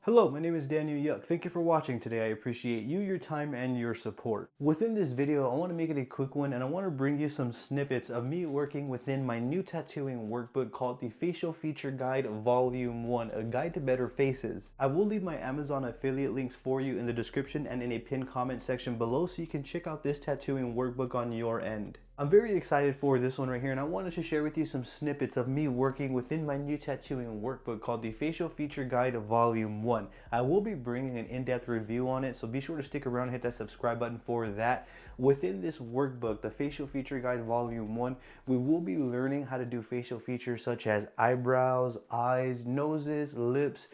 Hello, my name is Daniel Yuck. Thank you for watching today. I appreciate you, your time, and your support. Within this video, I want to make it a quick one and I want to bring you some snippets of me working within my new tattooing workbook called the Facial Feature Guide Volume 1, a guide to better faces. I will leave my Amazon affiliate links for you in the description and in a pinned comment section below so you can check out this tattooing workbook on your end. I'm very excited for this one right here, and I wanted to share with you some snippets of me working within my new tattooing workbook called the Facial Feature Guide Volume 1. I will be bringing an in-depth review on it, so be sure to stick around and hit that subscribe button for that. Within this workbook, the Facial Feature Guide Volume 1, we will be learning how to do facial features such as eyebrows, eyes, noses, lips,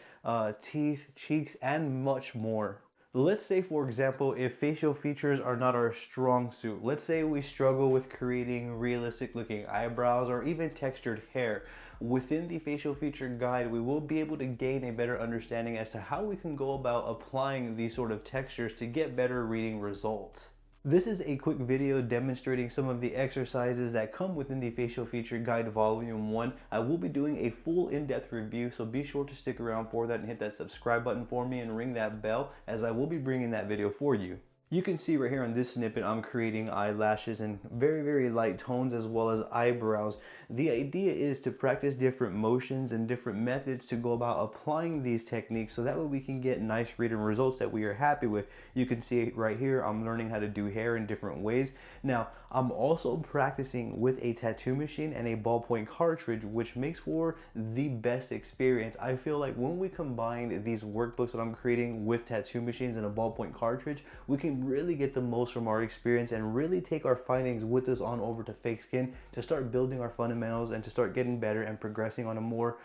teeth, cheeks, and much more. Let's say, for example, if facial features are not our strong suit, let's say we struggle with creating realistic looking eyebrows or even textured hair. Within the facial feature guide, we will be able to gain a better understanding as to how we can go about applying these sort of textures to get better reading results. This is a quick video demonstrating some of the exercises that come within the Facial Feature Guide Volume 1. I will be doing a full in-depth review, so be sure to stick around for that and hit that subscribe button for me and ring that bell as I will be bringing that video for you. You can see right here on this snippet, I'm creating eyelashes in very light tones as well as eyebrows. The idea is to practice different motions and different methods to go about applying these techniques so that way we can get nice reading results that we are happy with. You can see it right here, I'm learning how to do hair in different ways. Now, I'm also practicing with a tattoo machine and a ballpoint cartridge, which makes for the best experience. I feel like when we combine these workbooks that I'm creating with tattoo machines and a ballpoint cartridge, we can really get the most from our experience and really take our findings with us on over to Fake Skin to start building our fundamentals and to start getting better and progressing on a more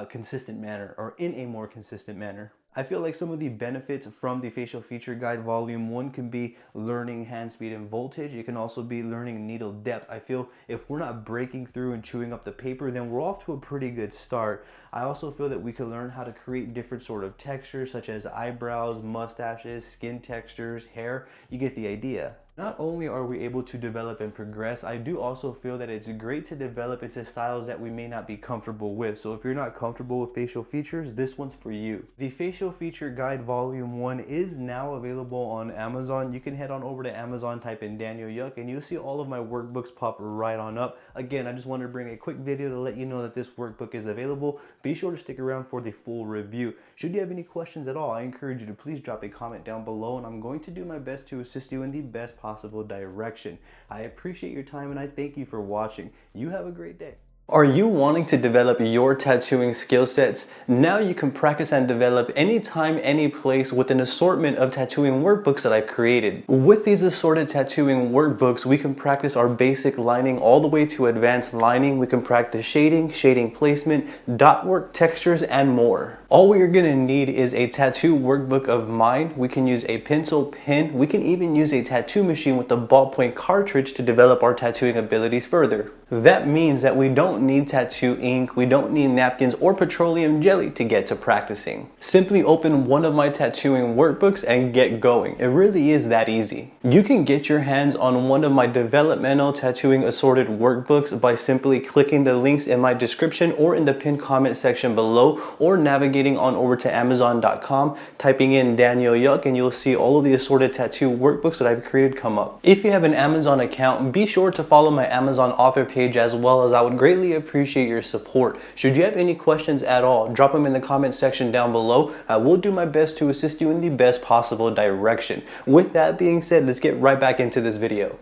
consistent manner, or in a more consistent manner. I feel like some of the benefits from the Facial Feature Guide Volume 1 can be learning hand speed and voltage. It can also be learning needle depth. I feel if we're not breaking through and chewing up the paper, then we're off to a pretty good start. I also feel that we can learn how to create different sort of textures such as eyebrows, mustaches, skin textures, hair. You get the idea. Not only are we able to develop and progress, I do also feel that it's great to develop into styles that we may not be comfortable with. So if you're not comfortable with facial features, this one's for you. The Facial Feature Guide Volume 1 is now available on Amazon. You can head on over to Amazon, type in Daniel Yuck, and you'll see all of my workbooks pop right on up. Again, I just wanted to bring a quick video to let you know that this workbook is available. Be sure to stick around for the full review. Should you have any questions at all, I encourage you to please drop a comment down below, and I'm going to do my best to assist you in the best possible direction. I appreciate your time and I thank you for watching. You have a great day. Are you wanting to develop your tattooing skill sets? Now you can practice and develop anytime, any place with an assortment of tattooing workbooks that I've created. With these assorted tattooing workbooks, we can practice our basic lining all the way to advanced lining. We can practice shading, shading placement, dot work, textures, and more. All we are going to need is a tattoo workbook of mine. We can use a pencil, pen. We can even use a tattoo machine with a ballpoint cartridge to develop our tattooing abilities further. That means that we don't need tattoo ink, we don't need napkins or petroleum jelly to get to practicing. Simply open one of my tattooing workbooks and get going. It really is that easy. You can get your hands on one of my developmental tattooing assorted workbooks by simply clicking the links in my description or in the pinned comment section below, or navigating on over to Amazon.com, typing in Daniel Yuck, and you'll see all of the assorted tattoo workbooks that I've created come up. If you have an Amazon account, be sure to follow my Amazon author page as well, as I would greatly appreciate your support. Should you have any questions at all, drop them in the comment section down below. I will do my best to assist you in the best possible direction. With that being said, let's get right back into this video.